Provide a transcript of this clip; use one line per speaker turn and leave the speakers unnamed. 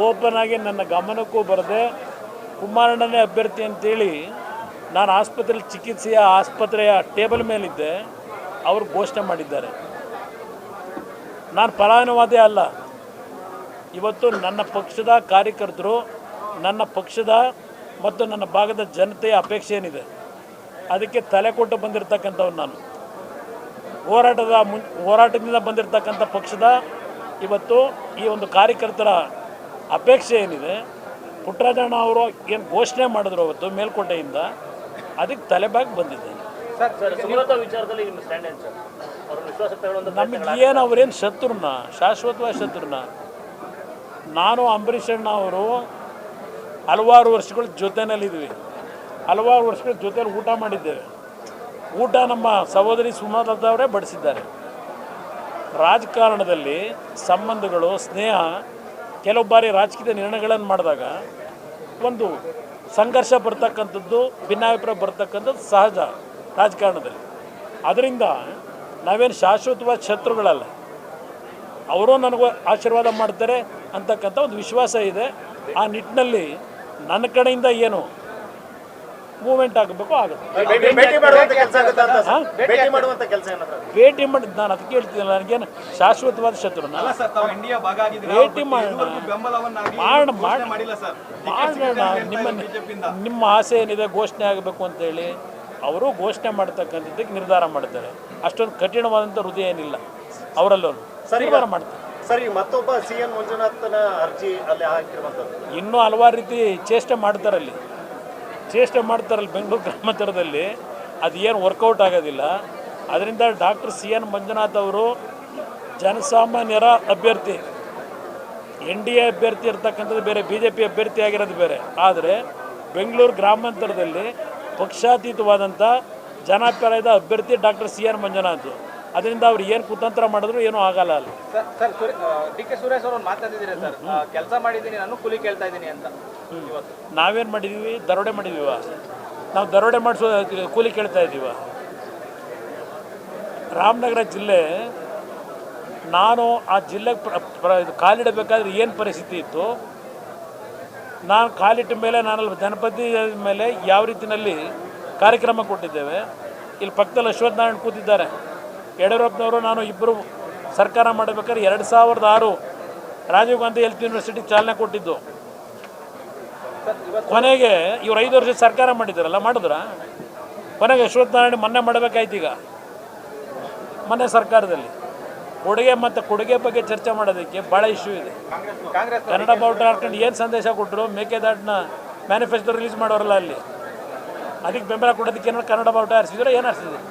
Open ಆಗಿ ನನ್ನ ಗಮನಕ್ಕೂ ಬರದೆ ಕುಮಾರಣ್ಣನೇ ಅಭ್ಯರ್ಥಿ ಅಂತೇಳಿ ನಾನು ಆಸ್ಪತ್ರೆಯಲ್ಲಿ ಆಸ್ಪತ್ರೆಯ ಟೇಬಲ್ ಮೇಲಿದ್ದೆ, ಅವರು ಘೋಷಣೆ ಮಾಡಿದ್ದಾರೆ. ನಾನು ಫಲಾನುವಾದಿ ಅಲ್ಲ. ಇವತ್ತು ನನ್ನ ಪಕ್ಷದ ಕಾರ್ಯಕರ್ತರು, ನನ್ನ ಪಕ್ಷದ ಮತ್ತು ನನ್ನ ಭಾಗದ ಜನತೆಯ ಅಪೇಕ್ಷೆ ಏನಿದೆ ಅದಕ್ಕೆ ತಲೆ ಕೊಟ್ಟು ಬಂದಿರತಕ್ಕಂಥವ್ನು ನಾನು. ಹೋರಾಟದಿಂದ ಬಂದಿರತಕ್ಕಂಥ ಪಕ್ಷದ ಇವತ್ತು ಈ ಒಂದು ಕಾರ್ಯಕರ್ತರ ಅಪೇಕ್ಷೆ ಏನಿದೆ, ಪುಟ್ಟರಾಜಣ್ಣ ಅವರು ಏನು ಘೋಷಣೆ ಮಾಡಿದ್ರು ಅವತ್ತು ಮೇಲ್ಕೋಟೆಯಿಂದ, ಅದಕ್ಕೆ ತಲೆಬಾಗಿ ಬಂದಿದ್ದೇನೆ. ನಮಗೇನು ಅವರೇನು ಶತ್ರುನ, ಶಾಶ್ವತವಾದ ಶತ್ರುನ. ನಾನು ಅಂಬರೀಷ್ ಅಣ್ಣ ಅವರು ಹಲವಾರು ವರ್ಷಗಳ ಜೊತೆಯಲ್ಲಿದ್ವಿ, ಹಲವಾರು ವರ್ಷಗಳ ಜೊತೆಯಲ್ಲಿ ಊಟ ಮಾಡಿದ್ದೇವೆ. ಊಟ ನಮ್ಮ ಸಹೋದರಿ ಸುಮಲತಾ ಅವರೇ ಬಡಿಸಿದ್ದಾರೆ. ರಾಜಕಾರಣದಲ್ಲಿ ಸಂಬಂಧಗಳು, ಸ್ನೇಹ, ಕೆಲವು ಬಾರಿ ರಾಜಕೀಯ ನಿರ್ಣಯಗಳನ್ನು ಮಾಡಿದಾಗ ಒಂದು ಸಂಘರ್ಷ ಬರ್ತಕ್ಕಂಥದ್ದು, ಭಿನ್ನಾಭಿಪ್ರಾಯ ಬರ್ತಕ್ಕಂಥದ್ದು ಸಹಜ ರಾಜಕಾರಣದಲ್ಲಿ. ಅದರಿಂದ ನಾವೇನು ಶಾಶ್ವತವಾದ ಶತ್ರುಗಳಲ್ಲ. ಅವರು ನನಗೂ ಆಶೀರ್ವಾದ ಮಾಡ್ತಾರೆ ಅಂತಕ್ಕಂಥ ಒಂದು ವಿಶ್ವಾಸ ಇದೆ. ಆ ನಿಟ್ಟಿನಲ್ಲಿ ನನ್ನ ಕಡೆಯಿಂದ ಏನು ಮೂವ್ಮೆಂಟ್ ಆಗಬೇಕು ಆಗುತ್ತೆ. ಭೇಟಿ ಮಾಡಿ ನಾನು ಅದಕ್ಕೆ ಹೇಳ್ತೀನಿ, ನನಗೇನು ಶಾಶ್ವತವಾದ ಶತ್ರು. ಭೇಟಿ ಮಾಡೋಣ. ನಿಮ್ಮ ಆಸೆ ಏನಿದೆ ಘೋಷಣೆ ಆಗಬೇಕು ಅಂತೇಳಿ ಅವರು ಘೋಷಣೆ ಮಾಡ್ತಕ್ಕಂಥದ್ದಕ್ಕೆ ನಿರ್ಧಾರ ಮಾಡ್ತಾರೆ. ಅಷ್ಟೊಂದು ಕಠಿಣವಾದಂಥ ಹೃದಯ ಏನಿಲ್ಲ ಅವರಲ್ಲೂ, ನಿರ್ಧಾರ ಮಾಡ್ತಾರೆ.
ಸರಿ, ಮತ್ತೊಬ್ಬ CN ಮಂಜುನಾಥನ ಅರ್ಜಿ ಅಲ್ಲಿ ಹಾಕಿರುವಂಥದ್ದು
ಇನ್ನೂ ಹಲವಾರು ರೀತಿ ಚೇಷ್ಟೆ ಮಾಡ್ತಾರಲ್ಲಿ ಬೆಂಗಳೂರು ಗ್ರಾಮಾಂತರದಲ್ಲಿ. ಅದು ಏನು ವರ್ಕೌಟ್ ಆಗೋದಿಲ್ಲ. ಅದರಿಂದ ಡಾಕ್ಟರ್ CN ಮಂಜುನಾಥ್ ಅವರು ಜನಸಾಮಾನ್ಯರ ಅಭ್ಯರ್ಥಿ, NDA ಅಭ್ಯರ್ಥಿ ಇರ್ತಕ್ಕಂಥದ್ದು ಬೇರೆ, BJP ಅಭ್ಯರ್ಥಿ ಆಗಿರೋದು ಬೇರೆ. ಆದರೆ ಬೆಂಗಳೂರು ಗ್ರಾಮಾಂತರದಲ್ಲಿ ಪಕ್ಷಾತೀತವಾದಂಥ ಜನಪ್ರಿಯದ ಅಭ್ಯರ್ಥಿ ಡಾಕ್ಟರ್ CN ಮಂಜುನಾಥ್. ಅದರಿಂದ ಅವ್ರು ಏನು ಕುತಂತ್ರ ಮಾಡಿದ್ರು ಏನೂ ಆಗಲ್ಲ ಅಲ್ಲಿ.
ಸರ್, DK ಸುರೇಶ್ ಅವರು ಮಾತಾಡಿದ್ದೀರಿ ಸರ್, ಕೆಲಸ ಮಾಡಿದ್ದೀನಿ ನಾನು, ಕೂಲಿ ಕೇಳ್ತಾ ಇದ್ದೀನಿ ಅಂತ.
ನಾವೇನು ಮಾಡಿದ್ದೀವಿ? ದರೋಡೆ ಮಾಡಿದ್ದೀವ? ನಾವು ದರೋಡೆ ಮಾಡಿಸೋ ಕೂಲಿ ಕೇಳ್ತಾ ಇದ್ದೀವ? ರಾಮನಗರ ಜಿಲ್ಲೆ, ನಾನು ಆ ಜಿಲ್ಲೆಗೆ ಕಾಲಿಡಬೇಕಾದ್ರೆ ಏನು ಪರಿಸ್ಥಿತಿ ಇತ್ತು, ನಾನು ಕಾಲಿಟ್ಟ ಮೇಲೆ ನಾನಲ್ಲಿ ಜನಪದಿ ಮೇಲೆ ಯಾವ ರೀತಿಯಲ್ಲಿ ಕಾರ್ಯಕ್ರಮ ಕೊಟ್ಟಿದ್ದೇವೆ. ಇಲ್ಲಿ ಪಕ್ಕದಲ್ಲಿ ಅಶ್ವಥ್ ನಾರಾಯಣ್ ಕೂತಿದ್ದಾರೆ. ಯಡಿಯೂರಪ್ಪನವರು ನಾನು ಇಬ್ಬರು ಸರ್ಕಾರ ಮಾಡಬೇಕಾದ್ರೆ 2006 ರಾಜೀವ್ ಗಾಂಧಿ ಹೆಲ್ತ್ ಯೂನಿವರ್ಸಿಟಿ ಚಾಲನೆ ಕೊಟ್ಟಿದ್ದು. ಕೊನೆಗೆ ಇವರು 5 ವರ್ಷ ಸರ್ಕಾರ ಮಾಡಿದ್ದಾರಲ್ಲ, ಮಾಡಿದ್ರ? ಕೊನೆಗೆ ಅಶ್ವಥ್ ನಾರಾಯಣ್ ಮೊನ್ನೆ ಮಾಡಬೇಕಾಯ್ತು. ಈಗ ಮೊನ್ನೆ ಸರ್ಕಾರದಲ್ಲಿ ಕೊಡುಗೆ ಬಗ್ಗೆ ಚರ್ಚೆ ಮಾಡೋದಕ್ಕೆ ಭಾಳ ಇಶ್ಯೂ ಇದೆ. ಕನ್ನಡ ಬಾವುಟ ಹಾಕೊಂಡು ಏನು ಸಂದೇಶ ಕೊಟ್ಟರು? ಮೇಕೆದಾಟನ್ನ ಮ್ಯಾನಿಫೆಸ್ಟೋ ರಿಲೀಸ್ ಮಾಡೋರಲ್ಲ, ಅಲ್ಲಿ ಅದಕ್ಕೆ ಬೆಂಬಲ ಕೊಡೋದಕ್ಕೆ ಏನಾದ್ರು ಕನ್ನಡ ಬಾವುಟ ಹಾರಿಸಿದ್ರೆ ಏನು ಹಾರಿಸಿದ್ರು?